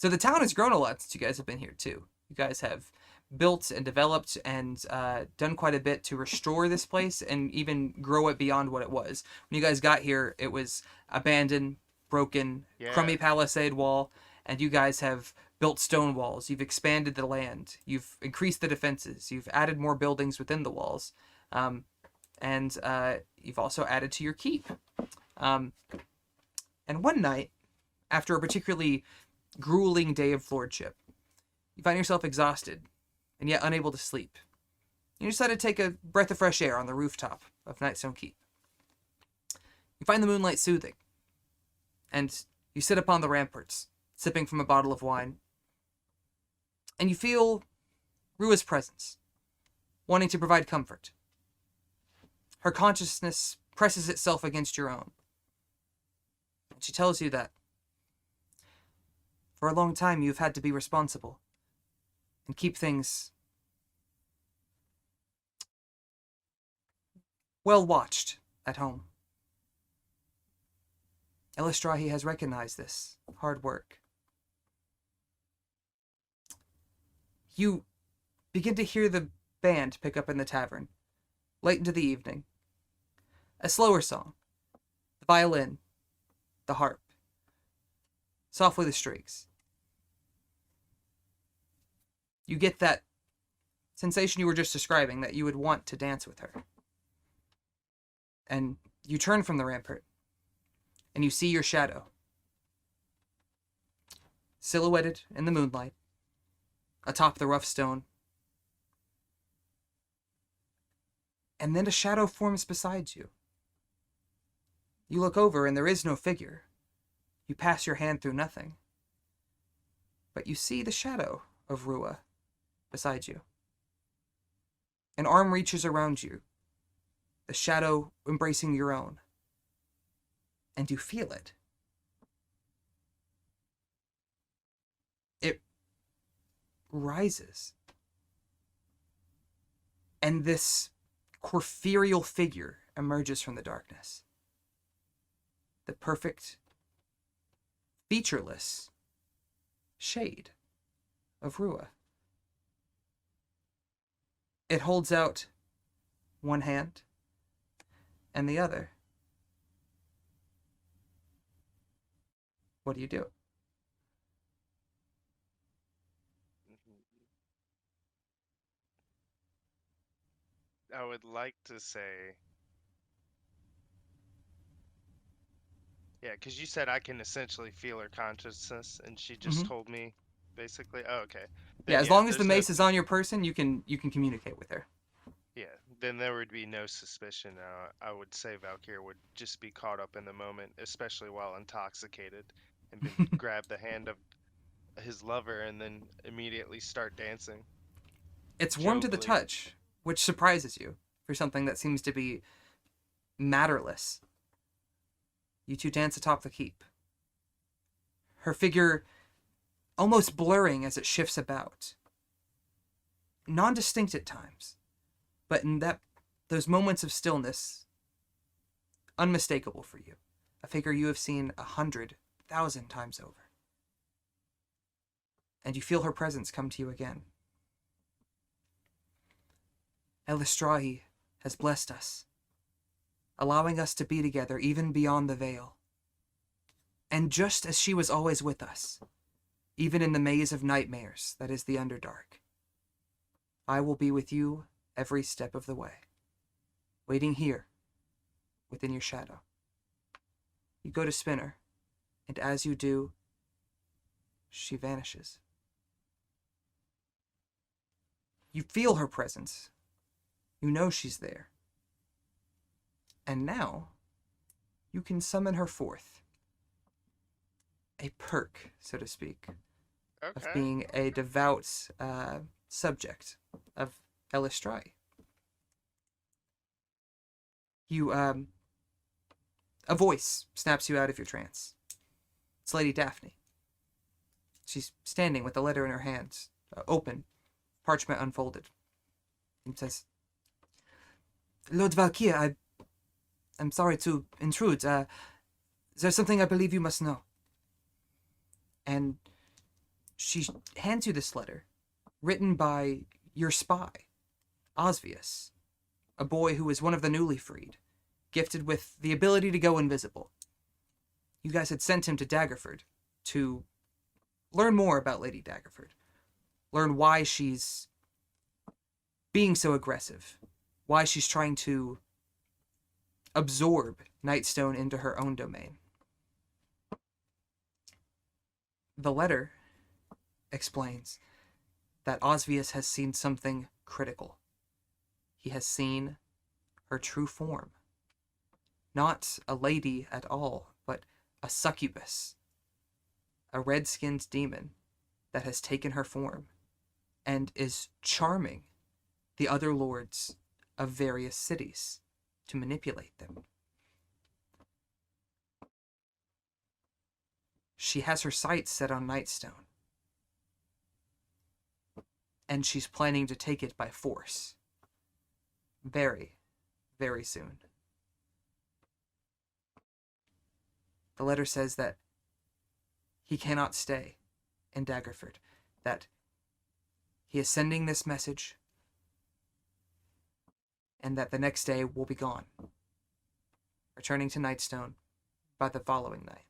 So the town has grown a lot since you guys have been here too. You guys have built and developed and done quite a bit to restore this place and even grow it beyond what it was. When you guys got here, it was abandoned, broken, Yeah. crummy palisade wall, and you guys have built stone walls. You've expanded the land. You've increased the defenses. You've added more buildings within the walls. And you've also added to your keep. And one night, after a particularly grueling day of lordship, you find yourself exhausted and yet unable to sleep. You decide to take a breath of fresh air on the rooftop of Nightstone Keep. You find the moonlight soothing, and you sit upon the ramparts, sipping from a bottle of wine, and you feel Rua's presence, wanting to provide comfort. Her consciousness presses itself against your own, and she tells you that for a long time you've had to be responsible and keep things well watched at home. Elistrahi has recognized this hard work. You begin to hear the band pick up in the tavern, late into the evening. A slower song, the violin, the harp, softly the strings. You get that sensation you were just describing, that you would want to dance with her. And you turn from the rampart, and you see your shadow, silhouetted in the moonlight, atop the rough stone. And then a shadow forms beside you. You look over, and there is no figure. You pass your hand through nothing. But you see the shadow of Rua beside you. An arm reaches around you, the shadow embracing your own. And you feel it. It rises. And this corporeal figure emerges from the darkness. The perfect, featureless shade of Rua. It holds out one hand and the other. What do you do? I would like to say, yeah, because you said I can essentially feel her consciousness, and she just Mm-hmm. told me, basically. Oh, okay. Yeah, Then as yeah, long as the there's no, mace is on your person, you can communicate with her. yeah, then there would be no suspicion. I would say Valkyr would just be caught up in the moment, especially while intoxicated, and then grab the hand of his lover and then immediately start dancing It's warm to the jovially. touch, which surprises you for something that seems to be matterless. You two dance atop the keep. Her figure almost blurring as it shifts about. Non-distinct at times, but in those moments of stillness, unmistakable for you. A figure you have seen 100,000 times over. And you feel her presence come to you again. Elistrahi has blessed us, allowing us to be together even beyond the veil. And just as she was always with us, even in the maze of nightmares that is the Underdark, I will be with you every step of the way, waiting here, within your shadow. You go to spin her, and as you do, she vanishes. You feel her presence. You know she's there. And now, you can summon her forth. A perk, so to speak, of Okay. being a devout subject of Elistrai. You, a voice snaps you out of your trance. It's Lady Daphne. She's standing with the letter in her hands, open, parchment unfolded, and says, Lord Valkiir, I'm sorry to intrude. There's something I believe you must know. And she hands you this letter, written by your spy, Osvius, a boy who was one of the newly freed, gifted with the ability to go invisible. You guys had sent him to Daggerford to learn more about Lady Daggerford, learn why she's being so aggressive, why she's trying to absorb Nightstone into her own domain. The letter explains that Osvius has seen something critical. He has seen her true form. Not a lady at all, but a succubus, a red-skinned demon that has taken her form and is charming the other lords of various cities to manipulate them. She has her sights set on Nightstone, and she's planning to take it by force. Very, very soon. The letter says that he cannot stay in Daggerford, that he is sending this message, and that the next day will be gone, returning to Nightstone by the following night.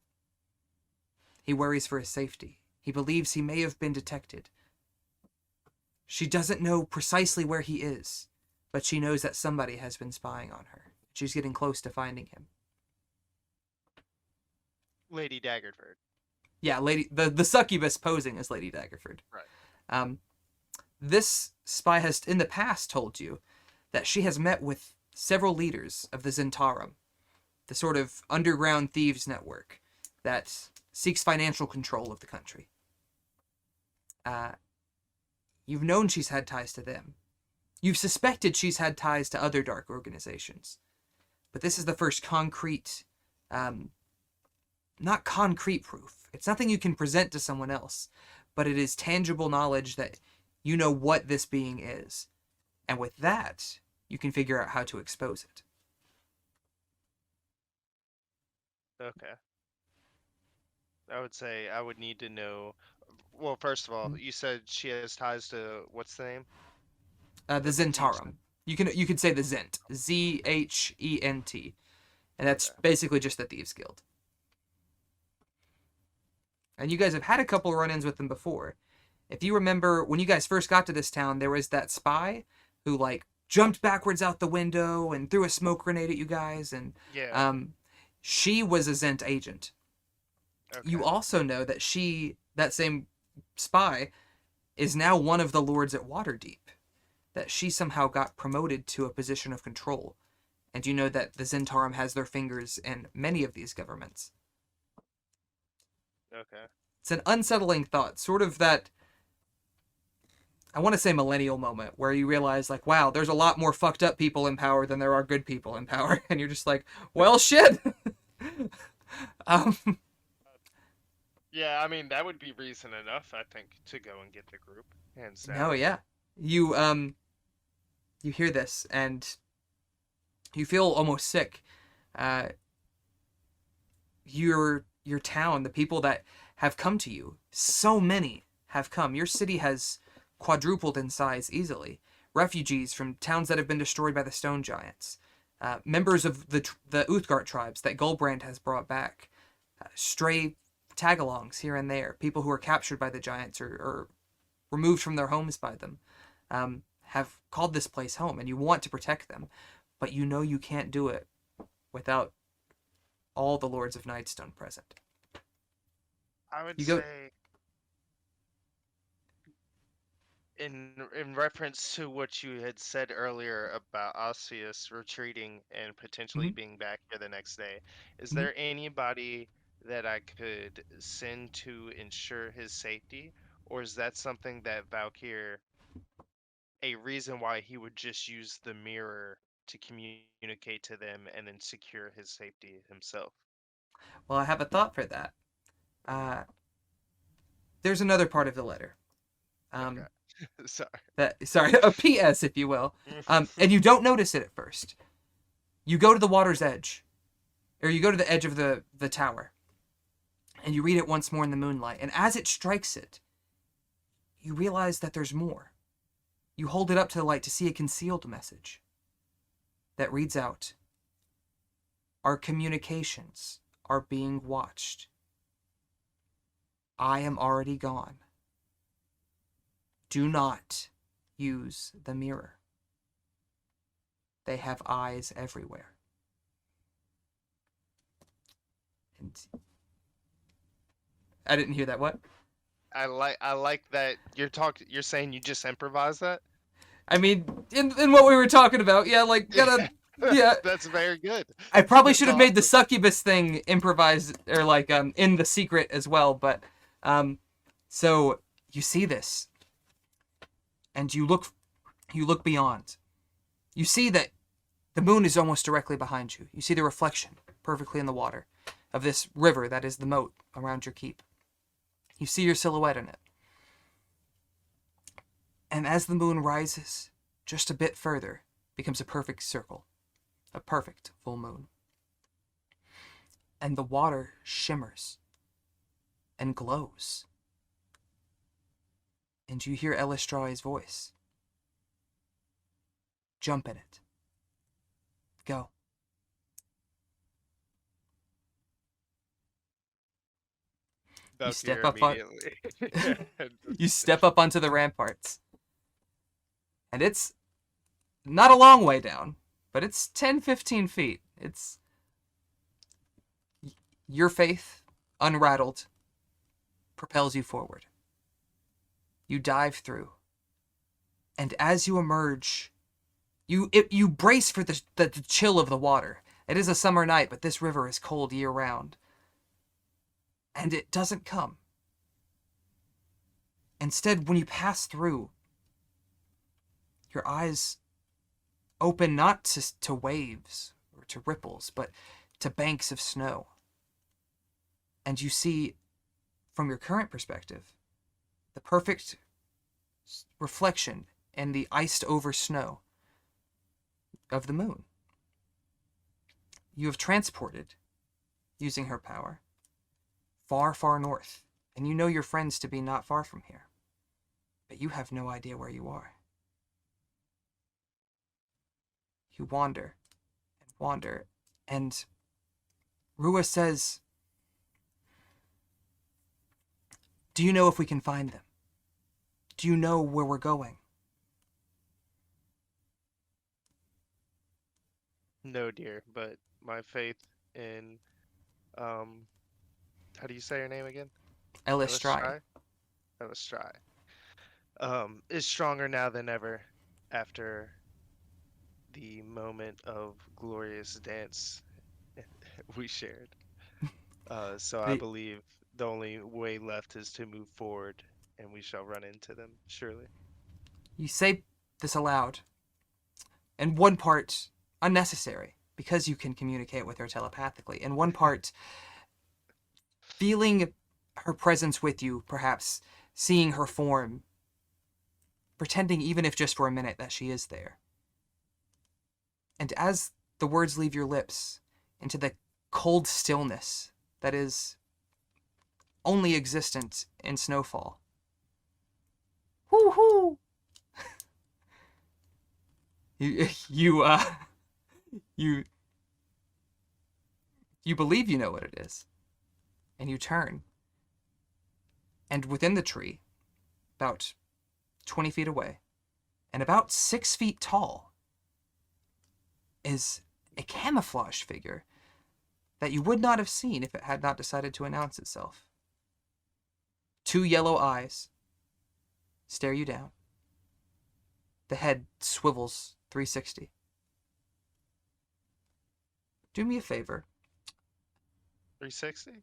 He worries for his safety. He believes he may have been detected. She doesn't know precisely where he is, but she knows that somebody has been spying on her. She's getting close to finding him. Lady Daggerford. Yeah, the succubus posing as Lady Daggerford. Right. This spy has in the past told you that she has met with several leaders of the Zentarum, the sort of underground thieves network that seeks financial control of the country. You've known she's had ties to them. You've suspected she's had ties to other dark organizations. But this is the first concrete, not concrete proof. It's nothing you can present to someone else, but it is tangible knowledge that you know what this being is. And with that, you can figure out how to expose it. Okay. I would say I would need to know. Well, first of all, you said she has ties to what's the name? The The thieves. Zentarum. You could say the Zent. Zhent. And that's basically just the Thieves Guild. And you guys have had a couple run-ins with them before. If you remember, when you guys first got to this town, there was that spy who, jumped backwards out the window and threw a smoke grenade at you guys, and Yeah. she was a Zent agent. Okay. You also know that that same spy, is now one of the lords at Waterdeep. That she somehow got promoted to a position of control. And you know that the Zentarum has their fingers in many of these governments. Okay. It's an unsettling thought, sort of that, I want to say millennial moment, where you realize, wow, there's a lot more fucked up people in power than there are good people in power. And you're just like, well, shit! Yeah, I mean, that would be reason enough, I think, to go and get the group. Hands down. No, yeah. You hear this, and you feel almost sick. Your town, the people that have come to you, so many have come. Your city has quadrupled in size easily. Refugees from towns that have been destroyed by the stone giants. Members of the Uthgard tribes that Gulbrand has brought back. Stray tagalongs here and there. People who are captured by the giants or removed from their homes by them. Have called this place home, and you want to protect them. But you know you can't do it without all the Lords of Nightstone present. I would say, in reference to what you had said earlier about Osseous retreating and potentially being back here the next day, is there anybody that I could send to ensure his safety, or is that something that Valkiir, a reason why he would just use the mirror to communicate to them and then secure his safety himself? Well, I have a thought for that. There's another part of the letter. Okay. Sorry, a PS, if you will. And you don't notice it at first. You go to the water's edge, or you go to the edge of the tower, and you read it once more in the moonlight. And as it strikes it, you realize that there's more. You hold it up to the light to see a concealed message that reads out, "Our communications are being watched. I am already gone. Do not use the mirror. They have eyes everywhere." And I didn't hear that. What? I like that you're saying you just improvised that? I mean, in what we were talking about, yeah, like, gotta, yeah. That's very good. I probably That's should have made the awesome. succubus thing improvised, or like, in The Secret as well, but, so, you see this, and you look beyond. You see that the moon is almost directly behind you. You see the reflection, perfectly in the water, of this river that is the moat around your keep. You see your silhouette in it. And as the moon rises just a bit further, becomes a perfect circle, a perfect full moon. And the water shimmers and glows. And you hear Elistrai's voice. Jump in it. Go. You step Valkyr up on immediately. you step up onto the ramparts. And it's not a long way down, but it's 10-15 feet. It's your faith, unrattled, propels you forward. You dive through. And as you emerge, you brace for the chill of the water. It is a summer night, but this river is cold year-round. And it doesn't come. Instead, when you pass through, your eyes open not to waves or to ripples, but to banks of snow. And you see, from your current perspective, the perfect reflection in the iced-over snow of the moon. You have transported, using her power, far, far north, and you know your friends to be not far from here. But you have no idea where you are. You wander, and Rua says, "Do you know if we can find them? Do you know where we're going?" No, dear, but my faith in how do you say her name again? Elistrai. Elistrai? Elistrai. Is stronger now than ever after the moment of glorious dance we shared. So I The, believe the only way left is to move forward, and we shall run into them, surely. you say this aloud, and one part unnecessary, because you can communicate with her telepathically, and one part feeling her presence with you, perhaps seeing her form, pretending even if just for a minute that she is there. And as the words leave your lips into the cold stillness that is only existent in snowfall, whoo-hoo! you you believe you know what it is, and you turn, and within the tree, about 20 feet away, and about 6 feet tall, is a camouflage figure that you would not have seen if it had not decided to announce itself. 2 yellow eyes stare you down. The head swivels 360. Do me a favor. 360?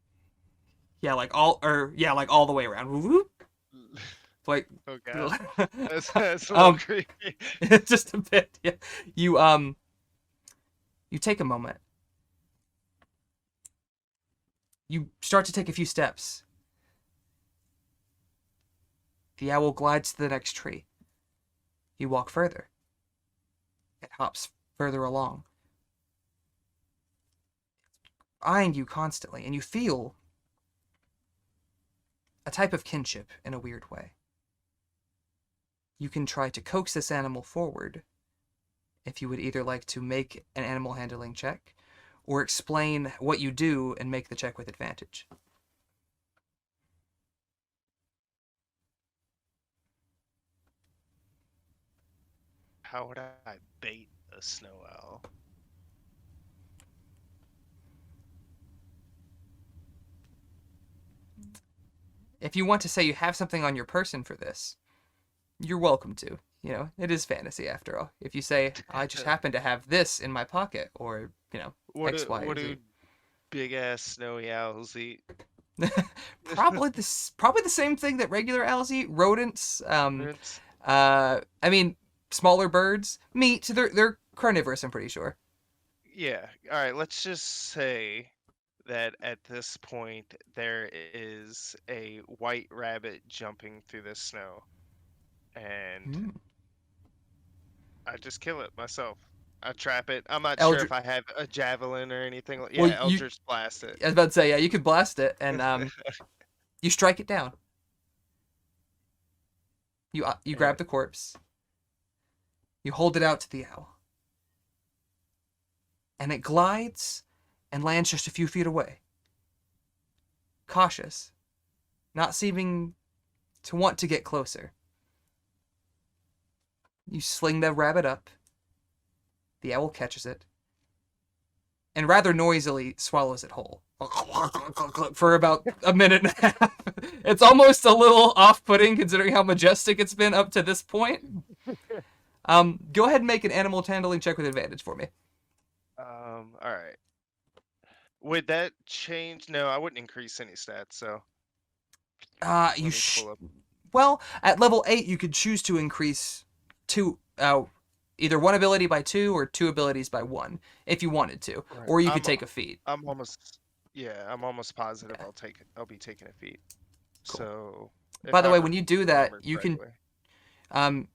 Yeah, like all the way around. Whoop. Like, Oh god. That's a little um, creepy. just a bit. Yeah. You take a moment. You start to take a few steps. The owl glides to the next tree. You walk further. It hops further along, eyeing you constantly, and you feel a type of kinship in a weird way. you can try to coax this animal forward if you would either like to make an animal handling check or explain what you do and make the check with advantage. How would I bait a snow owl? If you want to say you have something on your person for this, you're welcome to. It is fantasy after all. If you say, I just happen to have this in my pocket, or, X, Y, What or do Z. big ass snowy owls eat? Probably the same thing that regular owls eat. Rodents. Rodents? I mean, smaller birds, meat. They're carnivorous. I'm pretty sure. Yeah. All right. Let's just say that at this point there is a white rabbit jumping through the snow, and Hmm. I just kill it myself. I trap it. I'm not sure Eldritch. if I have a javelin or anything. Well, Yeah, Eldritch blast it. I was about to say, yeah, you could blast it, and you strike it down. You grab And the corpse. You hold it out to the owl, and it glides and lands just a few feet away. Cautious, not seeming to want to get closer. You sling the rabbit up. The owl catches it, and rather noisily swallows it whole. For about a minute and a half. It's almost a little off-putting considering how majestic it's been up to this point. Go ahead and make an animal handling check with advantage for me. all right. Would that change? No, I wouldn't increase any stats. So You let me pull up. Well, at level 8, you could choose to increase two, either one ability by 2 or 2 abilities by 1 if you wanted to, Right. or you could take a feat. I'm almost. Yeah, I'm almost positive Yeah, I'll be taking a feat. cool. So By if the I way, when you do that, remember you can, correctly.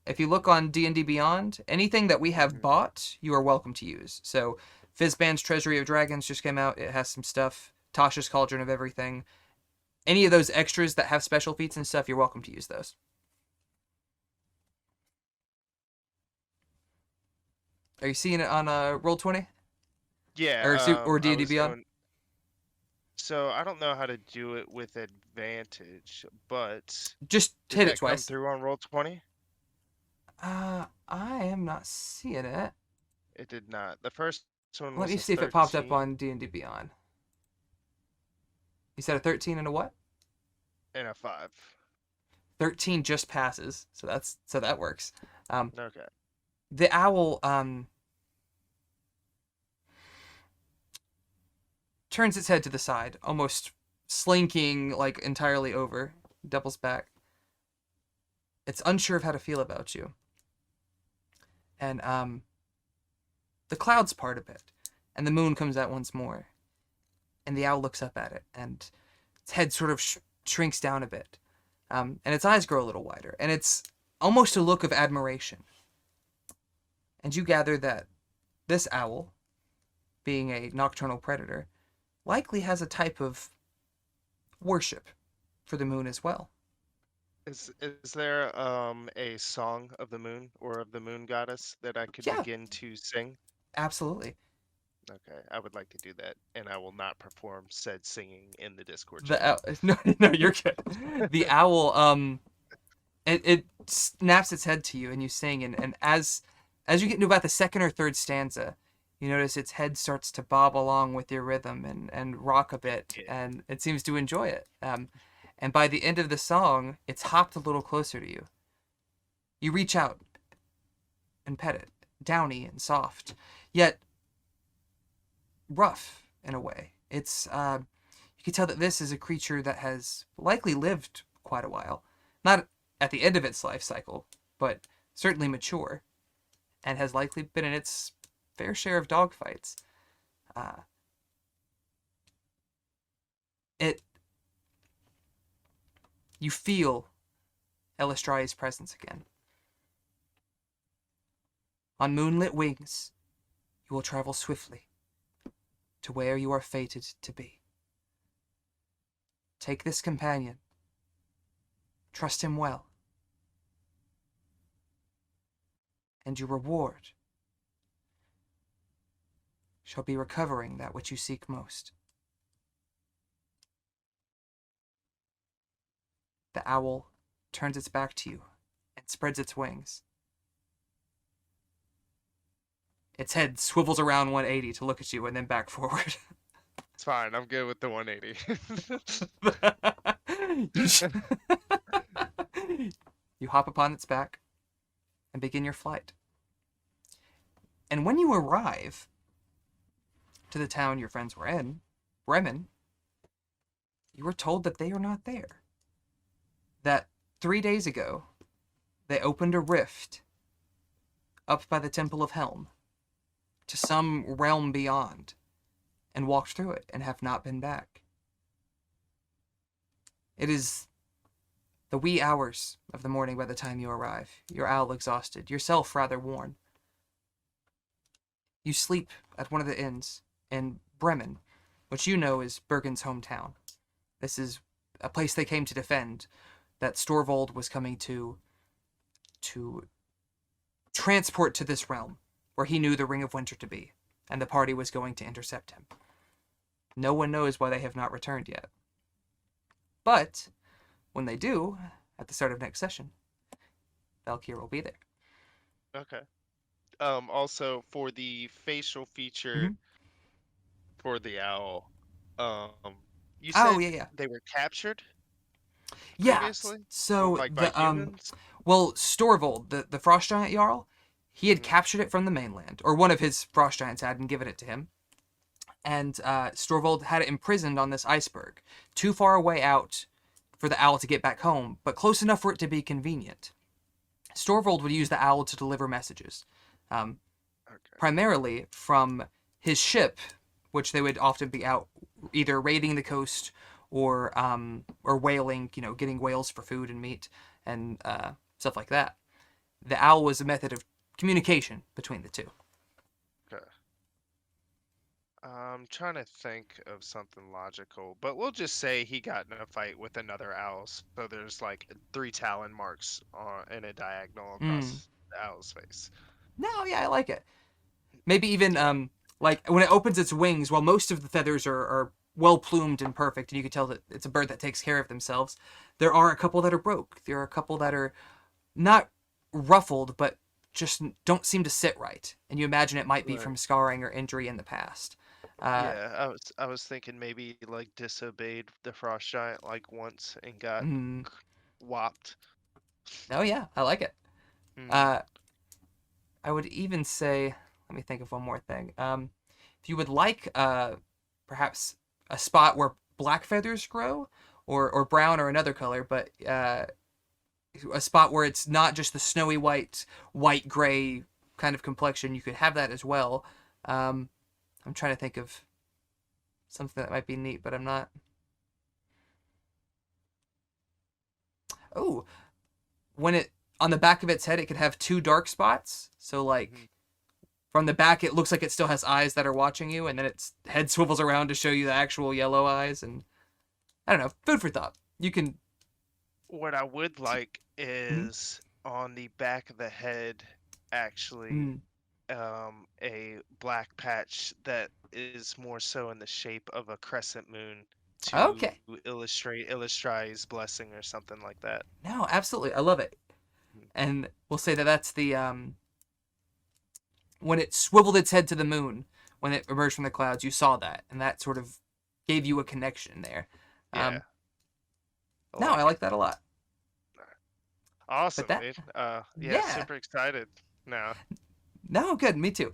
if you look on D&D Beyond, anything that we have Mhm. bought, you are welcome to use. So, Fizban's Treasury of Dragons just came out. It has some stuff. Tasha's Cauldron of Everything. Any of those extras that have special feats and stuff, you're welcome to use those. Are you seeing it on Roll20? Yeah, Or I D&D was Beyond? doing. So I don't know how to do it with advantage, but Just did hit it that come twice. through on roll 20? I am not seeing it. It did not. The first one Let was me a see if it popped up 13 on D&D Beyond. You said a 13 and a what? and a 5. 13 just passes, so that works. Okay. The owl turns its head to the side, almost slinking like entirely over, doubles back. It's unsure of how to feel about you. And the clouds part a bit, and the moon comes out once more. And the owl looks up at it, and its head sort of shrinks down a bit. And its eyes grow a little wider, and it's almost a look of admiration. And you gather that this owl, being a nocturnal predator, likely has a type of worship for the moon as well. Is there a song of the moon or of the moon goddess that I could Yeah, begin to sing? absolutely. Okay, I would like to do that, and I will not perform said singing in the Discord The channel. no, no, you're good. The owl, it snaps its head to you, and you sing, and as you get into about the second or third stanza, you notice its head starts to bob along with your rhythm and rock a bit, Yeah. and it seems to enjoy it. And by the end of the song, it's hopped a little closer to you. You reach out and pet it, downy and soft, yet rough in a way. It's you can tell that this is a creature that has likely lived quite a while, not at the end of its life cycle, but certainly mature, and has likely been in its fair share of dogfights. Uh, it you feel Elistrae's presence again. On moonlit wings, you will travel swiftly to where you are fated to be. Take this companion. Trust him well. and your reward shall be recovering that which you seek most. The owl turns its back to you and spreads its wings. Its head swivels around 180 to look at you and then back forward. It's fine. I'm good with the 180. You hop upon its back and begin your flight. And when you arrive to the town your friends were in, Bremen, you were told that they are not there. That 3 days ago, they opened a rift up by the Temple of Helm to some realm beyond and walked through it and have not been back. It is the wee hours of the morning by the time you arrive, your owl exhausted, yourself rather worn. You sleep at one of the inns in Bremen, which you know is Bergen's hometown. This is a place they came to defend, that Storvold was coming to transport to this realm, where he knew the Ring of Winter to be, and the party was going to intercept him. No one knows why they have not returned yet. But when they do, at the start of next session, Valkiir will be there. Okay. Also for the facial feature Mm-hmm. for the owl, you Oh, said yeah. they were captured Yeah, previously, so like by the humans? well, Storvold, the frost giant Jarl, he had Hmm. captured it from the mainland, or one of his frost giants had, and given it to him. And Storvold had it imprisoned on this iceberg, too far away out for the owl to get back home, but close enough for it to be convenient. Storvold would use the owl to deliver messages, Okay. primarily from his ship, which they would often be out either raiding the coast or whaling, getting whales for food and meat and stuff like that. The owl was a method of communication between the two. Okay. I'm trying to think of something logical, but we'll just say he got in a fight with another owl, so there's like 3 talon marks in a diagonal Mm. across the owl's face. No, yeah, I like it. Maybe even like when it opens its wings, while most of the feathers are well plumed and perfect, and you can tell that it's a bird that takes care of themselves, there are a couple that are broke. There are a couple that are not ruffled, but just don't seem to sit right. And you imagine it might be Right. from scarring or injury in the past. Uh, Yeah, I was thinking maybe like disobeyed the frost giant like once and got mm, whopped. oh yeah, I like it. Hmm. Uh, I would even say, let me think of one more thing. If you would like, perhaps a spot where black feathers grow, or brown or another color, but a spot where it's not just the snowy white gray kind of complexion, you could have that as well. I'm trying to think of something that might be neat, but I'm not. Oh, when it on the back of its head, it could have two dark spots. So Hmm. like from the back, it looks like it still has eyes that are watching you, and then its head swivels around to show you the actual yellow eyes. And I don't know, food for thought. You can. What I would like Mm, is on the back of the head, actually, mm. a black patch that is more so in the shape of a crescent moon to Okay. illustrate Illustri's blessing or something like that. No, absolutely, I love it. Mhm. And we'll say that that's the when it swiveled its head to the moon when it emerged from the clouds. You saw that, and that sort of gave you a connection there. Yeah, Um, I no, I like it. like that a lot. But Awesome, that, dude. Yeah, yeah, super excited now. no, good. Me too.